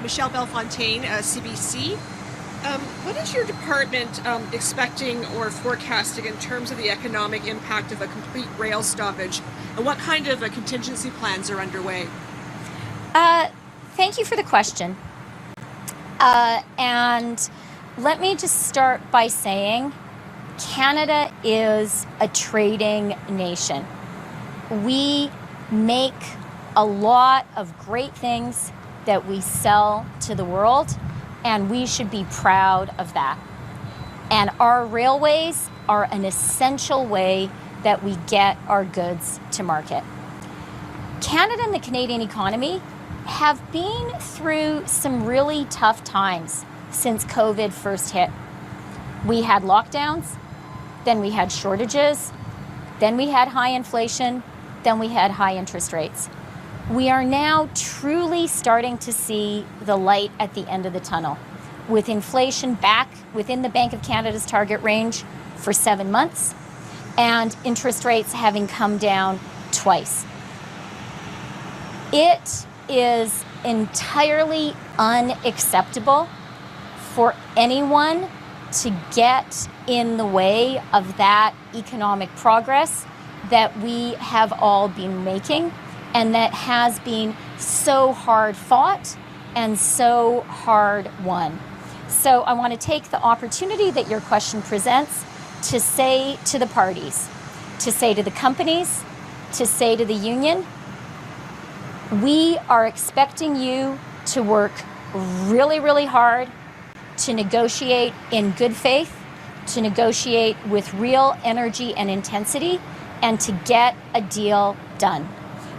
Michelle Bellefontaine, CBC. What is your department expecting or forecasting in terms of the economic impact of a complete rail stoppage, and what kind of contingency plans are underway? Thank you for the question. And let me just start by saying Canada is a trading nation. We make a lot of great things that we sell to the world, and we should be proud of that. And our railways are an essential way that we get our goods to market. Canada and the Canadian economy have been through some really tough times since COVID first hit. We had lockdowns, then we had shortages, then we had high inflation, then we had high interest rates. We are now truly starting to see the light at the end of the tunnel, with inflation back within the Bank of Canada's target range for 7 months, and interest rates having come down twice. It is entirely unacceptable for anyone to get in the way of that economic progress that we have all been making, and that has been so hard fought and so hard won. So I want to take the opportunity that your question presents to say to the parties, to say to the companies, to say to the union, we are expecting you to work really, really hard, to negotiate in good faith, to negotiate with real energy and intensity, and to get a deal done.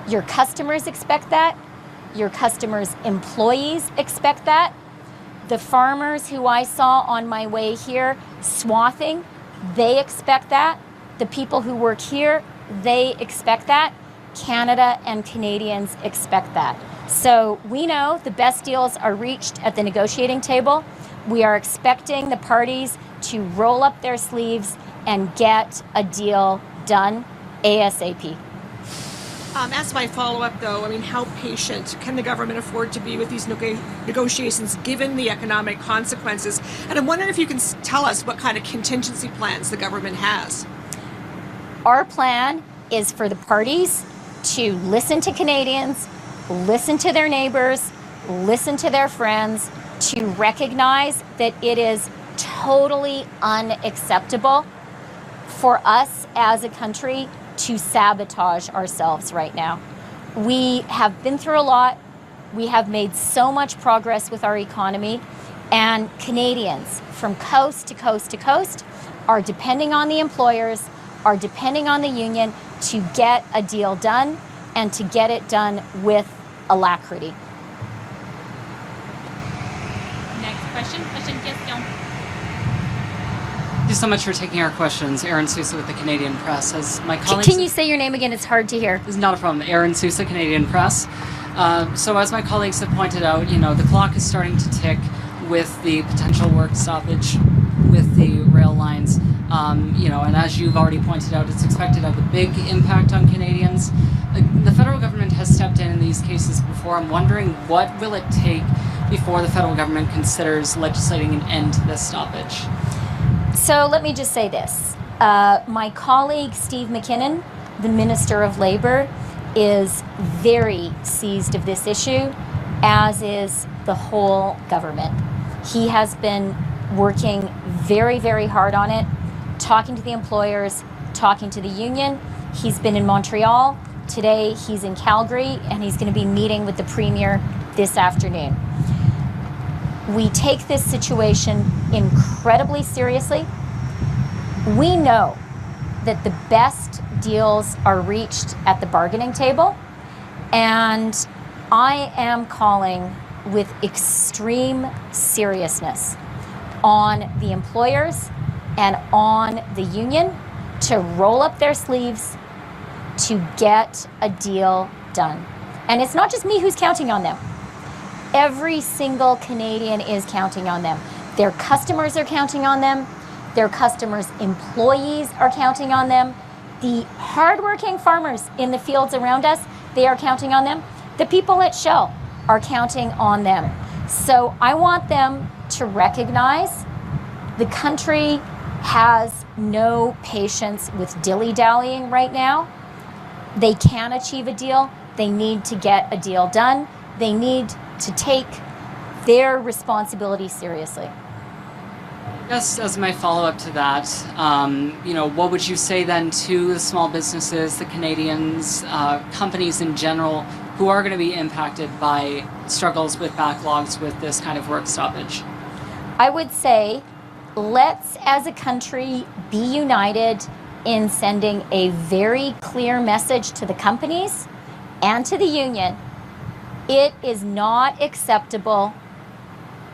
Your customers expect that. Your customers' employees expect that. The farmers who I saw on my way here swathing, they expect that. The people who work here, they expect that. Canada and Canadians expect that. So we know the best deals are reached at the negotiating table. We are expecting the parties to roll up their sleeves and get a deal done ASAP. As my follow-up, though, I mean, how patient can the government afford to be with these negotiations given the economic consequences? And I'm wondering if you can tell us what kind of contingency plans the government has. Our plan is for the parties to listen to Canadians, listen to their neighbors, listen to their friends, to recognize that it is totally unacceptable for us as a country to sabotage ourselves right now. We have been through a lot. We have made so much progress with our economy, and Canadians from coast to coast to coast are depending on the employers, are depending on the union to get a deal done, and to get it done with alacrity. Next question. Thank you so much for taking our questions. Aaron Sousa with the Canadian Press. As my colleagues, Can you say your name again? It's hard to hear. This is not a problem. Aaron Sousa, Canadian Press. So as my colleagues have pointed out, the clock is starting to tick with the potential work stoppage with the rail lines. And as you've already pointed out, it's expected to have a big impact on Canadians. The federal government has stepped in these cases before. I'm wondering, what will it take before the federal government considers legislating an end to this stoppage? So let me just say this. My colleague, Steve McKinnon, the Minister of Labour, is very seized of this issue, as is the whole government. He has been working very, very hard on it, talking to the employers, talking to the union. He's been in Montreal. Today he's in Calgary, and he's going to be meeting with the Premier this afternoon. We take this situation incredibly seriously. We know that the best deals are reached at the bargaining table, and I am calling with extreme seriousness on the employers and on the union to roll up their sleeves to get a deal done. And it's not just me who's counting on them. Every single Canadian is counting on them. Their customers are counting on them. Their customers' employees are counting on them. The hardworking farmers in the fields around us, they are counting on them. The people at Shell are counting on them. So I want them to recognize the country has no patience with dilly-dallying right now. They can achieve a deal. They need to get a deal done. They need to take their responsibility seriously. Yes, as my follow-up to that, what would you say then to the small businesses, the Canadians, companies in general, who are going to be impacted by struggles with backlogs with this kind of work stoppage? I would say, let's as a country be united in sending a very clear message to the companies and to the union. It is not acceptable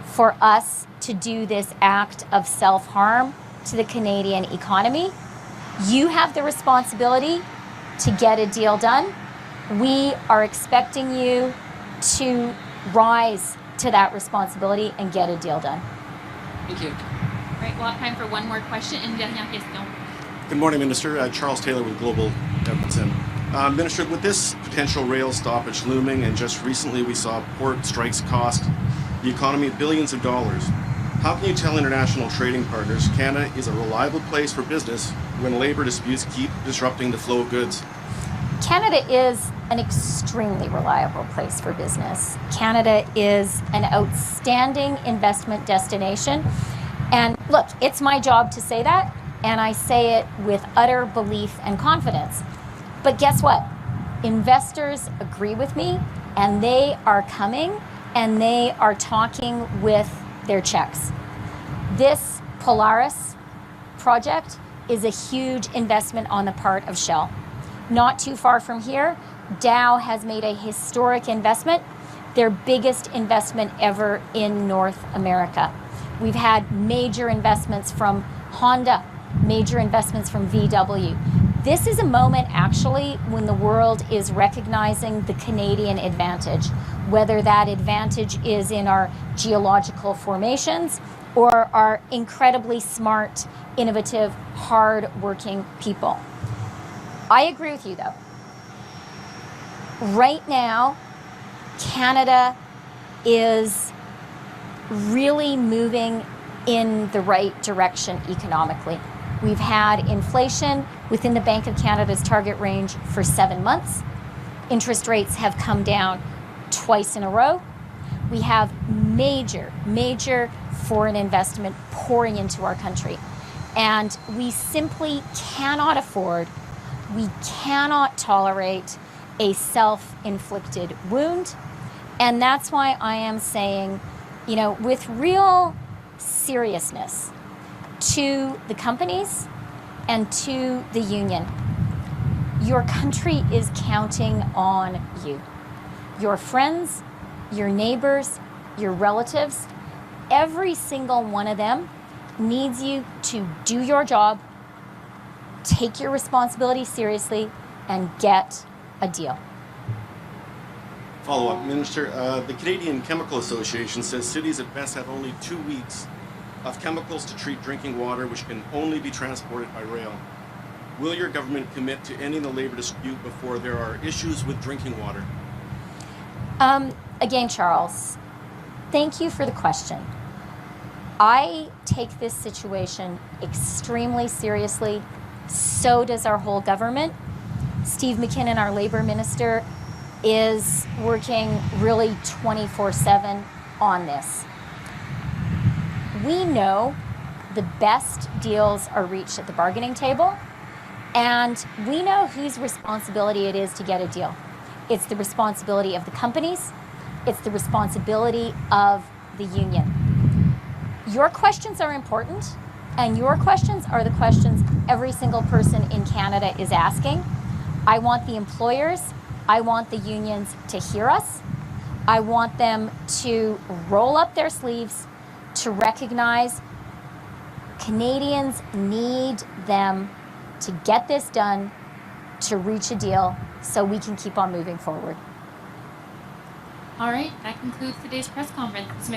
for us to do this act of self-harm to the Canadian economy. You have the responsibility to get a deal done. We are expecting you to rise to that responsibility and get a deal done. Thank you. All right, we'll have time for one more question. Une dernière question. Good morning, Minister. Charles Taylor with Global Edmonton. Minister, with this potential rail stoppage looming, and just recently we saw port strikes cost the economy billions of dollars, how can you tell international trading partners Canada is a reliable place for business when labor disputes keep disrupting the flow of goods? Canada is an extremely reliable place for business. Canada is an outstanding investment destination. And look, it's my job to say that, and I say it with utter belief and confidence. But guess what? Investors agree with me, and they are coming, and they are talking with their checks. This Polaris project is a huge investment on the part of Shell. Not too far from here, Dow has made a historic investment, their biggest investment ever in North America. We've had major investments from Honda, major investments from VW. This is a moment actually when the world is recognizing the Canadian advantage, whether that advantage is in our geological formations or our incredibly smart, innovative, hard-working people. I agree with you though. Right now, Canada is really moving in the right direction economically. We've had inflation within the Bank of Canada's target range for 7 months. Interest rates have come down twice in a row. We have major foreign investment pouring into our country. And we simply cannot afford, we cannot tolerate a self-inflicted wound. And that's why I am saying, with real seriousness to the companies and to the union, your country is counting on you. Your friends, your neighbors, your relatives, every single one of them needs you to do your job, take your responsibility seriously, and get a deal. Follow-up, Minister. The Canadian Chemical Association says cities at best have only 2 weeks of chemicals to treat drinking water, which can only be transported by rail. Will your government commit to ending the labor dispute before there are issues with drinking water? Again, Charles, thank you for the question. I take this situation extremely seriously. So does our whole government. Steve McKinnon, our labor minister, is working really 24/7 on this. We know the best deals are reached at the bargaining table, and we know whose responsibility it is to get a deal. It's the responsibility of the companies. It's the responsibility of the union. Your questions are important, and your questions are the questions every single person in Canada is asking. I want the employers, I want the unions to hear us. I want them to roll up their sleeves to recognize Canadians need them to get this done, to reach a deal, so we can keep on moving forward. All right, that concludes today's press conference.